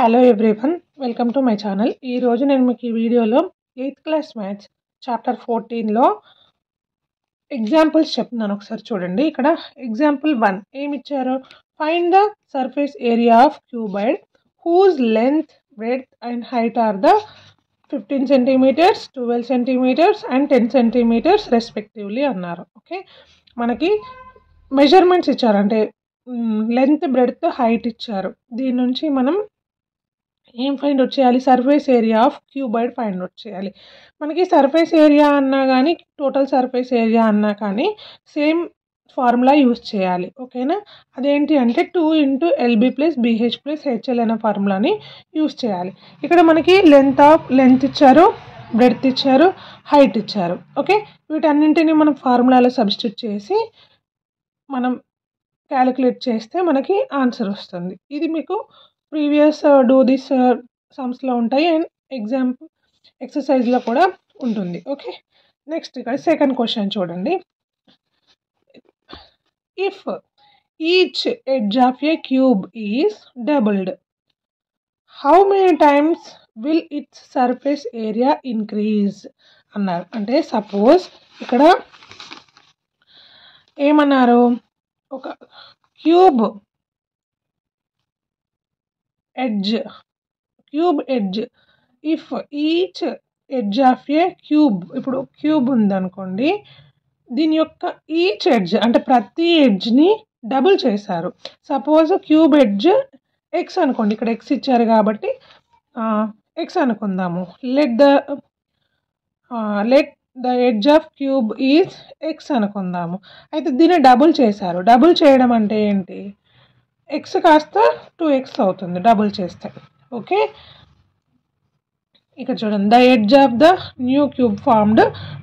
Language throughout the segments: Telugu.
Hello everyone, welcome to my channel. ఈరోజు నేను మీకు ఈ వీడియోలో 8th క్లాస్ మ్యాథ్స్ చాప్టర్ 14లో ఎగ్జాంపుల్స్ చెప్తున్నాను. ఒకసారి చూడండి. ఇక్కడ ఎగ్జాంపుల్ 1 ఏమి ఇచ్చారు? Find the surface area of cuboid whose length, breadth and height are the 15 centimetres, 12 centimetres and 10 centimetres respectively అన్నారు. ఓకే, మనకి మెజర్మెంట్స్ ఇచ్చారు, అంటే లెంత్, బ్రెడ్త్, హైట్ ఇచ్చారు. దీని నుంచి మనం ఏం ఫైండ్ అవుట్ చేయాలి? Surface area of cuboid find out చేయాలి. మనకి సర్ఫేస్ ఏరియా అన్నా కానీ, టోటల్ సర్ఫేస్ ఏరియా అన్నా కానీ సేమ్ ఫార్ములా యూజ్ చేయాలి. ఓకేనా? అదేంటి అంటే 2 × LB + BH + HL అనే ఫార్ములాని యూజ్ చేయాలి. ఇక్కడ మనకి లెంత్ ఇచ్చారు, బ్రెడ్త్ ఇచ్చారు, హైట్ ఇచ్చారు. ఓకే, వీటన్నింటినీ మనం ఫార్ములాలో సబ్స్టిట్యూట్ చేసి మనం క్యాలిక్యులేట్ చేస్తే మనకి ఆన్సర్ వస్తుంది. ఇది మీకు ప్రీవియస్ డూ దిస్ సమ్స్లో ఉంటాయి అండ్ ఎక్సర్సైజ్లో కూడా ఉంటుంది. ఓకే, నెక్స్ట్ ఇక్కడ సెకండ్ క్వశ్చన్ చూడండి. If each edge of A cube is doubled, how many times will it's surface area increase అన్నారు. అంటే సపోజ్ ఇక్కడ ఏమన్నారు, ఒక cube edge if each edge of A cube, ఇప్పుడు క్యూబ్ ఉందనుకోండి, దీని యొక్క ఈచ్ ఎడ్జ్ అంటే ప్రతి ఎడ్జ్ని డబుల్ చేశారు. సపోజ్ క్యూబ్ ఎడ్జ్ ఎక్స్ అనుకోండి, ఇక్కడ ఎక్స్ ఇచ్చారు కాబట్టి ఎక్స్ అనుకుందాము. Let the edge of cube is X అనుకుందాము. అయితే దీన్ని డబుల్ చేశారు. డబుల్ చేయడం అంటే ఏంటి? ఎక్స్ కాస్త 2x అవుతుంది డబుల్ చేస్తే. ఓకే, ఇక్కడ చూడండి, the edge of the new cube formed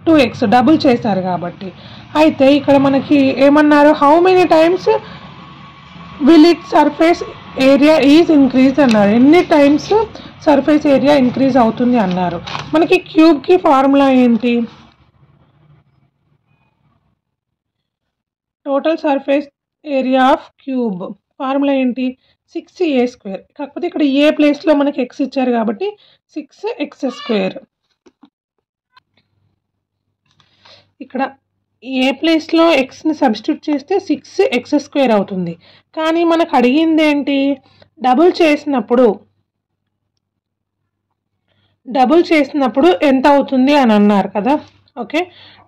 2x, double చేశారు కాబట్టి. అయితే ఇక్కడ మనకి ఏమన్నారు? How many times will it surface area is increase అన్నారు. ఎన్ని టైమ్స్ సర్ఫేస్ ఏరియా ఇంక్రీజ్ అవుతుంది అన్నారు. మనకి క్యూబ్కి ఫార్ములా ఏంటి? Total surface area of cube formula ఏంటి? 6a². కాకపోతే ఇక్కడ ఏ ప్లేస్లో మనకి ఎక్స్ ఇచ్చారు కాబట్టి 6x². ఇక్కడ ఏ ప్లేస్లో ఎక్స్ని సబ్స్టిట్యూట్ చేస్తే 6x² అవుతుంది. కానీ మనకు అడిగింది ఏంటి? డబుల్ చేసినప్పుడు ఎంత అవుతుంది అని అన్నారు కదా. ఓకే,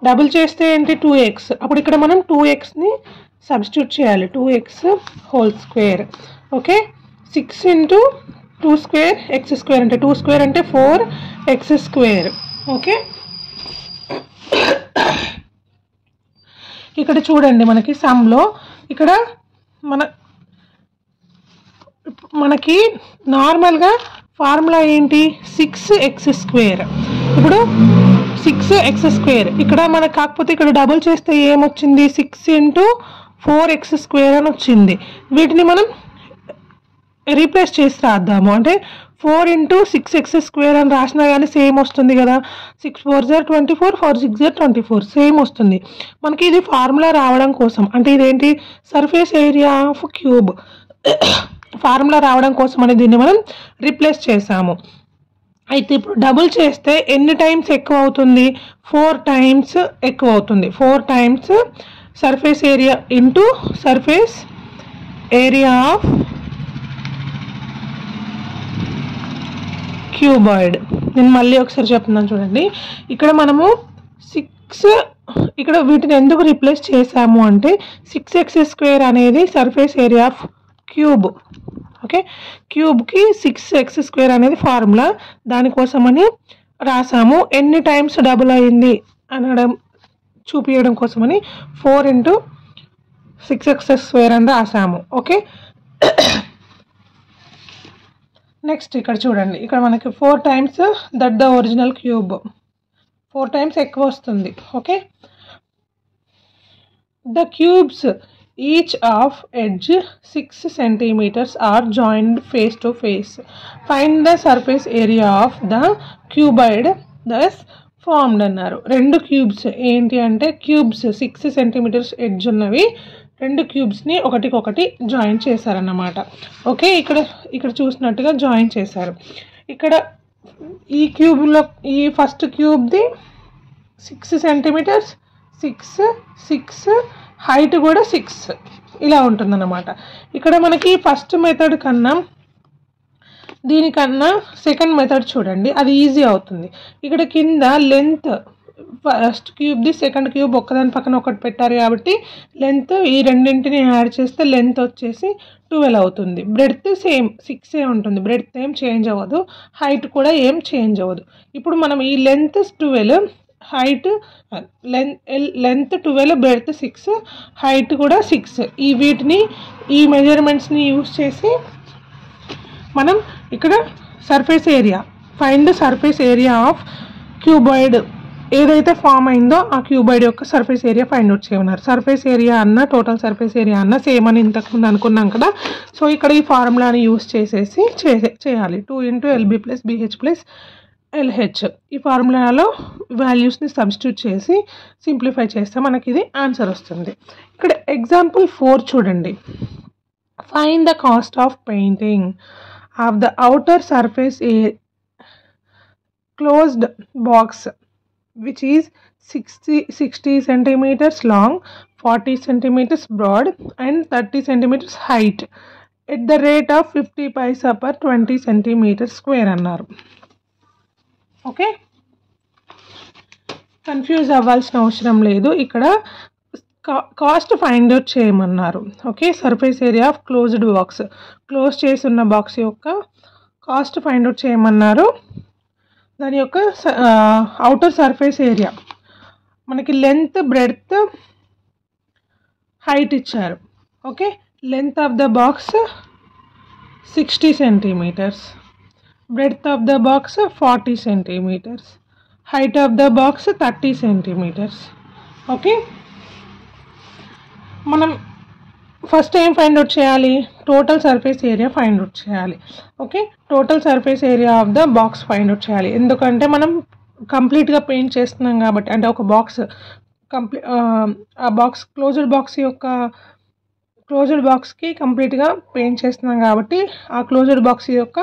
డబుల్ చేస్తే ఏంటి? 2x. అప్పుడు ఇక్కడ మనం 2xని సబ్స్టిట్యూట్ చేయాలి, 2x². ఓకే, 6 × 2² x² అంటే 2² అంటే 4x². ఓకే, ఇక్కడ చూడండి, మనకి సమ్లో ఇక్కడ మనకి నార్మల్గా ఫార్ములా ఏంటి? 6x². ఇప్పుడు 6x². ఇక్కడ మనకు కాకపోతే ఇక్కడ డబుల్ చేస్తే ఏమొచ్చింది? 6 × 4x² అని వచ్చింది. వీటిని మనం రీప్లేస్ చేసి రాద్దాము. అంటే 4 × 6x² అని రాసినా కానీ సేమ్ వస్తుంది కదా. 6 × 4 = 24, 4 × 6 = 24, సేమ్ వస్తుంది. మనకి ఇది ఫార్ములా రావడం కోసం, అంటే ఇదేంటి? Surface area of cube formula రావడం కోసం అని దీన్ని మనం రీప్లేస్ చేసాము. అయితే ఇప్పుడు డబుల్ చేస్తే ఎన్ని టైమ్స్ ఎక్కువ అవుతుంది? 4 టైమ్స్ ఎక్కువ అవుతుంది. 4 times surface area into surface area of cuboid. నేను మళ్ళీ ఒకసారి చెప్తున్నాను చూడండి. ఇక్కడ మనము 6, ఇక్కడ వీటిని ఎందుకు రీప్లేస్ చేసాము అంటే 6x² అనేది surface area of cube. Okay, క్యూబ్కి 6x² అనేది ఫార్ములా, దానికోసమని రాసాము. ఎన్ని టైమ్స్ డబుల్ అయింది అనడం చూపించడం కోసమని 4 × 6x² అని రాసాము. ఓకే, నెక్స్ట్ ఇక్కడ చూడండి, ఇక్కడ మనకి 4 times that the original cube, 4 times ఎక్కువ వస్తుంది. Okay, the cubes each of edge 6 centimetres are joined face to face. Find the surface area of the cuboid thus formed అన్నారు. 2 క్యూబ్స్ ఏంటి అంటే క్యూబ్స్ 6 సెంటీమీటర్స్ ఎడ్జ్ ఉన్నవి రెండు క్యూబ్స్ని ఒకటికొకటి జాయిన్ చేశారన్నమాట. ఓకే, ఇక్కడ చూసినట్టుగా జాయిన్ చేశారు. ఇక్కడ ఈ క్యూబ్లో ఈ ఫస్ట్ క్యూబ్ది 6 సెంటీమీటర్స్, 6 హైట్ కూడా 6 ఇలా ఉంటుందన్నమాట. ఇక్కడ మనకి ఫస్ట్ మెథడ్ కన్నా దీనికన్నా సెకండ్ మెథడ్ చూడండి, అది ఈజీ అవుతుంది. ఇక్కడ కింద లెంత్ ఫస్ట్ క్యూబ్ది సెకండ్ క్యూబ్ ఒక్కదాని పక్కన ఒకటి పెట్టారు కాబట్టి లెంత్ ఈ రెండింటిని యాడ్ చేస్తే లెంత్ వచ్చేసి 12 అవుతుంది. బ్రెడ్త్ సేమ్ 6 ఉంటుంది, బ్రెడ్త్ ఏం చేంజ్ అవ్వదు, హైట్ కూడా ఏం చేంజ్ అవ్వదు. ఇప్పుడు మనం ఈ length 12, height length 12, breadth 6, height కూడా 6, ఈ మెజర్మెంట్స్ని యూస్ చేసి మనం ఇక్కడ surface area find the surface area of cuboid ఏదైతే ఫామ్ అయిందో ఆ క్యూబాయిడ్ యొక్క సర్ఫేస్ ఏరియా ఫైండ్ అవుట్ చేయమన్నారు. సర్ఫేస్ ఏరియా అన్న టోటల్ సర్ఫేస్ ఏరియా అన్న సేమ్ అని ఇంతకుముందు అనుకున్నాం కదా. సో ఇక్కడ ఈ ఫార్ములాని యూస్ చేసేసి చేయాలి. 2 × LB + BH + LH ఈ ఫార్ములాలో వాల్యూస్ని సబ్స్టిట్యూట్ చేసి సింప్లిఫై చేస్తే మనకి ఇది ఆన్సర్ వస్తుంది. ఇక్కడ ఎగ్జాంపుల్ 4 చూడండి. Find the cost of painting of the outer surface closed box which is 60 centimeters long, 40 centimeters broad and 30 centimeters height at the rate of 50 paisa per 20 centimeters square అన్నారు. ఓకే, కన్ఫ్యూజ్ అవ్వాల్సిన అవసరం లేదు. ఇక్కడ కాస్ట్ ఫైండ్ అవుట్ చేయమన్నారు. Okay, surface area of closed box, close చేసి ఉన్న బాక్స్ యొక్క కాస్ట్ ఫైండ్ అవుట్ చేయమన్నారు. దాని యొక్క అవుటర్ సర్ఫేస్ ఏరియా మనకి లెంత్, బ్రెడ్త్, హైట్ ఇచ్చారు. Okay, length of the box 60 centimetres, breadth of the box 40 centimetres, height of the box 30 centimetres. Okay, మనం ఫస్ట్ ఏం ఫైండ్ అవుట్ చేయాలి? Total surface area find out చేయాలి. Okay, total surface area of the box find out చేయాలి. ఎందుకంటే మనం కంప్లీట్గా పెయింట్ చేస్తున్నాం కాబట్టి, అంటే ఒక బాక్స్ ఆ బాక్స్ క్లోజ్డ్ బాక్స్కి కంప్లీట్గా పెయింట్ చేస్తున్నాం కాబట్టి ఆ క్లోజ్డ్ బాక్స్ యొక్క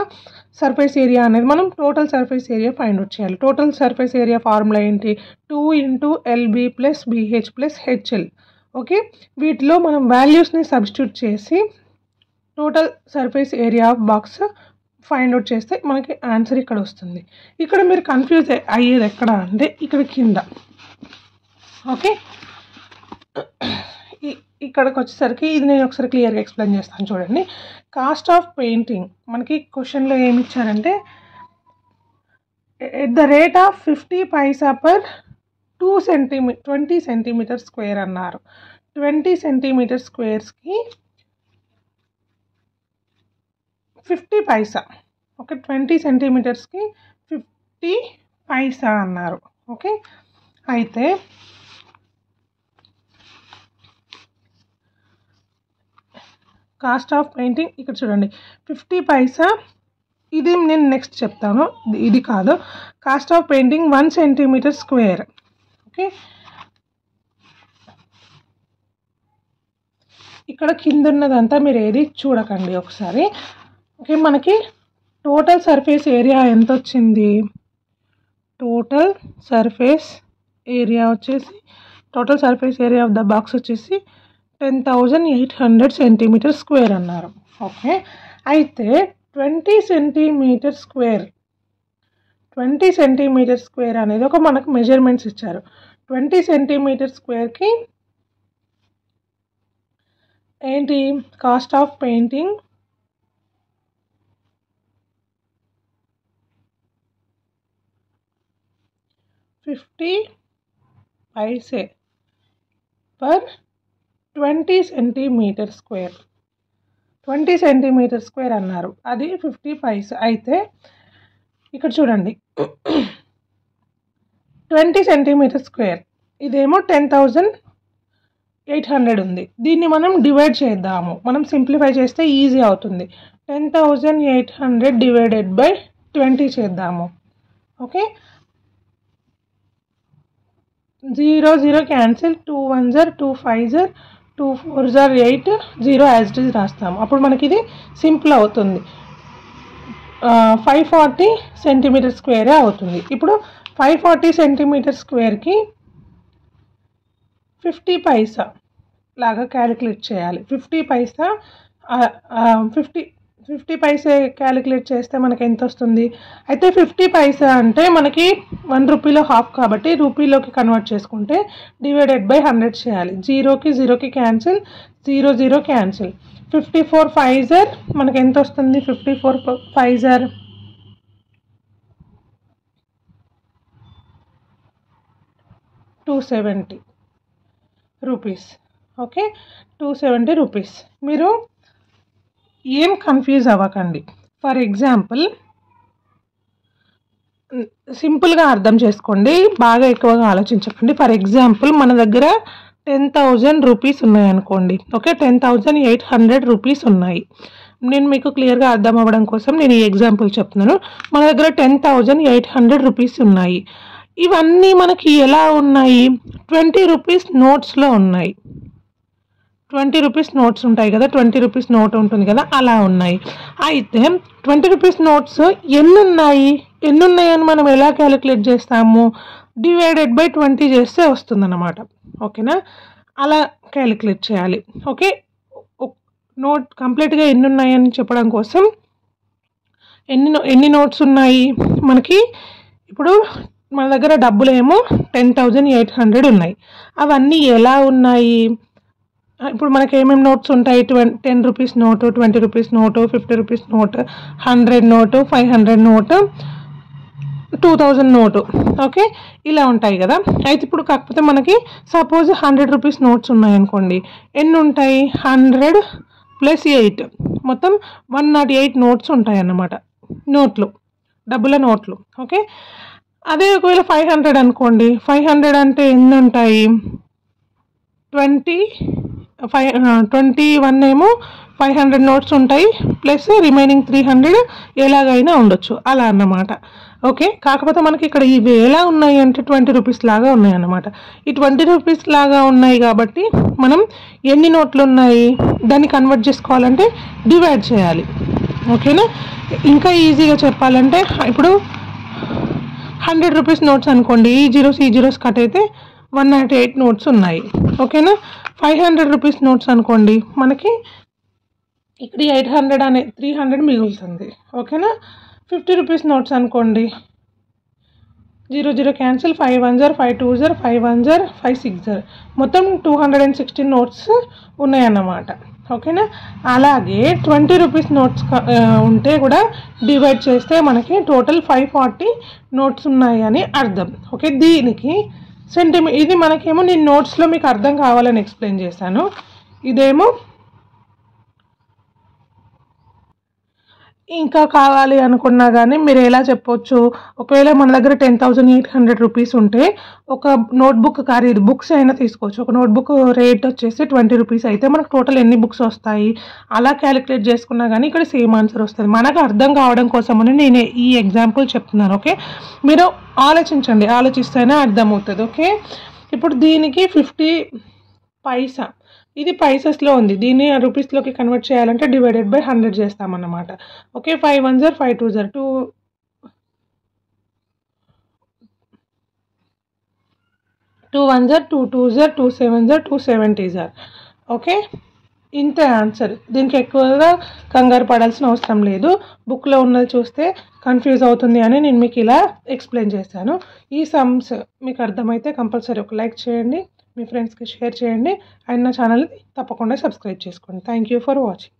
సర్ఫేస్ ఏరియా అనేది మనం total surface area find out చేయాలి. టోటల్ సర్ఫేస్ ఏరియా ఫార్ములా ఏంటి? 2 × LB + BH + HL. ఓకే, వీటిలో మనం వాల్యూస్ని సబ్స్టిట్యూట్ చేసి total surface area of box find out చేస్తే మనకి ఆన్సర్ ఇక్కడ వస్తుంది. ఇక్కడ మీరు కన్ఫ్యూజ్ అయ్యేది ఎక్కడ అంటే ఇక్కడ కింద. ఓకే, ఇక్కడికి వచ్చేసరికి ఇది నేను ఒకసారి క్లియర్గా ఎక్స్ప్లెయిన్ చేస్తాను చూడండి. కాస్ట్ ఆఫ్ పెయింటింగ్ మనకి క్వశ్చన్లో ఏమి ఇచ్చారంటే at the rate of 50 paisa per 20 centimetre square అన్నారు. 20 సెంటీమీటర్ స్క్వేర్స్కి 50 పైసా. ఓకే, 20 సెంటీమీటర్స్కి 50 పైసా అన్నారు. ఓకే, అయితే కాస్ట్ ఆఫ్ పెయింటింగ్ ఇక్కడ చూడండి 50 పైసా. ఇది నేను నెక్స్ట్ చెప్తాను, ఇది కాదు. Cost of painting 1 centimetre square. Okay, ఇక్కడ కింద ఉన్నదంతా మీరు ఏది చూడకండి ఒకసారి. ఓకే, మనకి టోటల్ సర్ఫేస్ ఏరియా ఎంత వచ్చింది? టోటల్ సర్ఫేస్ ఏరియా వచ్చేసి total surface area of the box వచ్చేసి 10,800 సెంటీమీటర్ స్క్వేర్ అన్నారు. ఓకే, అయితే 20 సెంటీమీటర్ స్క్వేర్ అనేది ఒక మనకు మెజర్మెంట్స్ ఇచ్చారు. 20 సెంటీమీటర్ స్క్వేర్కి ఏంటి cost of painting? $50 per 20 centimetre square. 20 centimetre square అన్నారు, అది 50 పైసా. అయితే ఇక్కడ చూడండి 20 సెంటీమీటర్ స్క్వేర్, ఇదేమో 10,800 ఉంది. దీన్ని మనం డివైడ్ చేద్దాము. మనం సింప్లిఫై చేస్తే ఈజీ అవుతుంది. 10,800 డివైడెడ్ బై 20 చేద్దాము. Okay, 0 0 cancel, 2 1 2 5 2 4s are 8 0 as it is రాస్తాము. అప్పుడు మనకి ఇది సింపుల్ అవుతుంది. 540 సెంటీమీటర్ స్క్వేరే అవుతుంది. ఇప్పుడు 540 సెంటీమీటర్ స్క్వేర్కి 50 పైసా లాగా క్యాలిక్యులేట్ చేయాలి. 50 పైసా 50 పైసే క్యాలిక్యులేట్ చేస్తే మనకి ఎంత వస్తుంది? అయితే 50 పైసా అంటే మనకి 1 రూపీలో హాఫ్ కాబట్టి రూపీలోకి కన్వర్ట్ చేసుకుంటే డివైడెడ్ బై 100 చేయాలి. 0కి 0కి క్యాన్సిల్, 0 0 క్యాన్సిల్. 54 5s మనకి ఎంత వస్తుంది? 54 5s 270 రూపీస్. Okay, 270 rupees. మీరు ఏం కన్ఫ్యూజ్ అవ్వకండి. ఫర్ ఎగ్జాంపుల్ సింపుల్గా అర్థం చేసుకోండి, బాగా ఎక్కువగా ఆలోచించకండి. ఫర్ ఎగ్జాంపుల్ మన దగ్గర 10,000 రూపీస్ ఉన్నాయనుకోండి. ఓకే, 10,800 రూపీస్ ఉన్నాయి. నేను మీకు క్లియర్గా అర్థం అవ్వడం కోసం నేను ఈ ఎగ్జాంపుల్ చెప్తున్నాను. మన దగ్గర 10,800 రూపీస్ ఉన్నాయి. ఇవన్నీ మనకి ఎలా ఉన్నాయి? 20 రూపీస్ నోట్స్లో ఉన్నాయి. 20 రూపీస్ నోట్స్ ఉంటాయి కదా, 20 రూపీస్ నోట్ ఉంటుంది కదా, అలా ఉన్నాయి. అయితే 20 రూపీస్ నోట్స్ ఎన్ని ఉన్నాయని మనం ఎలా క్యాలిక్యులేట్ చేస్తాము? డివైడెడ్ బై 20 చేస్తే వస్తుందన్నమాట. ఓకేనా, అలా క్యాలిక్యులేట్ చేయాలి. ఓకే, నోట్ కంప్లీట్గా ఎన్ని ఉన్నాయని చెప్పడం కోసం ఎన్ని నోట్స్ ఉన్నాయి మనకి? ఇప్పుడు మన దగ్గర డబ్బులు ఏమో 10,800 ఉన్నాయి. అవన్నీ ఎలా ఉన్నాయి? ఇప్పుడు మనకి ఏమేమి నోట్స్ ఉంటాయి? 10 rupees note, 20 rupees note, 50 rupees note, 100 note, 500 note, 2000 note. Okay, ఇలా ఉంటాయి కదా. అయితే ఇప్పుడు కాకపోతే మనకి సపోజ్ 100 రూపీస్ నోట్స్ ఉన్నాయనుకోండి. ఎన్ని ఉంటాయి? 100 + 8 మొత్తం 108 నోట్స్ ఉంటాయి అన్నమాట. నోట్లు, డబ్బుల నోట్లు. ఓకే, అదే ఒకవేళ 500 అనుకోండి. 500 అంటే ఎన్ని ఉంటాయి? 21 ఏమో 500 నోట్స్ ఉంటాయి, ప్లస్ రిమైనింగ్ 300 ఎలాగైనా ఉండొచ్చు, అలా అన్నమాట. ఓకే, కాకపోతే మనకి ఇక్కడ ఇవి ఎలా ఉన్నాయి అంటే 20 రూపీస్ లాగా ఉన్నాయి అన్నమాట. ఈ 20 రూపీస్ లాగా ఉన్నాయి కాబట్టి మనం ఎన్ని నోట్లు ఉన్నాయి దాన్ని కన్వర్ట్ చేసుకోవాలంటే డివైడ్ చేయాలి. ఓకేనా, ఇంకా ఈజీగా చెప్పాలంటే ఇప్పుడు 100 రూపీస్ నోట్స్ అనుకోండి. ఈ జీరోస్ కట్ అయితే 108 నోట్స్ ఉన్నాయి. ఓకేనా, 500 రూపీస్ నోట్స్ అనుకోండి, మనకి ఇక్కడ 800 అనే 300 మిగులుతుంది. ఓకేనా, 50 రూపీస్ నోట్స్ అనుకోండి. 0 0 cancel, 5 1s 5 2s 5 1s 5 6s మొత్తం 216 నోట్స్ ఉన్నాయన్నమాట. ఓకేనా, అలాగే 20 రూపీస్ నోట్స్ ఉంటే కూడా డివైడ్ చేస్తే మనకి టోటల్ 540 నోట్స్ ఉన్నాయి అని అర్థం. ఓకే, దీనికి ఇది మనకేమో నేను నోట్స్లో మీకు అర్థం కావాలని ఎక్స్ప్లెయిన్ చేశాను. ఇదేమో ఇంకా కావాలి అనుకున్నా కానీ మీరు ఎలా చెప్పొచ్చు? ఒకవేళ మన దగ్గర 10,800 రూపీస్ ఉంటే ఒక నోట్బుక్ ఖరీదు, బుక్స్ అయినా తీసుకోవచ్చు. ఒక నోట్బుక్ రేట్ వచ్చేసి 20 రూపీస్ అయితే మనకు టోటల్ ఎన్ని బుక్స్ వస్తాయి అలా క్యాలిక్యులేట్ చేసుకున్నా కానీ ఇక్కడ సేమ్ ఆన్సర్ వస్తుంది. మనకు అర్థం కావడం కోసమని నేను ఈ ఎగ్జాంపుల్ చెప్తున్నాను. ఓకే, మీరు ఆలోచించండి, ఆలోచిస్తేనే అర్థమవుతుంది. ఓకే, ఇప్పుడు దీనికి 50 పైసా, ఇది పైసెస్లో ఉంది. దీన్ని రూపీస్లోకి కన్వర్ట్ చేయాలంటే డివైడెడ్ బై 100 చేస్తామన్నమాట. Okay, 5 1s 5 2s 2 1s 2 2s 2 7s 2 70s. Okay, ఇంతే ఆన్సర్. దీనికి ఎక్కువగా కంగారు పడాల్సిన అవసరం లేదు. బుక్లో ఉన్నది చూస్తే కన్ఫ్యూజ్ అవుతుంది అని నేను మీకు ఇలా ఎక్స్ప్లెయిన్ చేశాను. ఈ సమ్స్ మీకు అర్థమైతే కంపల్సరీ ఒక లైక్ చేయండి, మీ ఫ్రెండ్స్కి షేర్ చేయండి, అండ్ నా ఛానల్ని తప్పకుండా సబ్స్క్రైబ్ చేసుకోండి. Thank you for watching.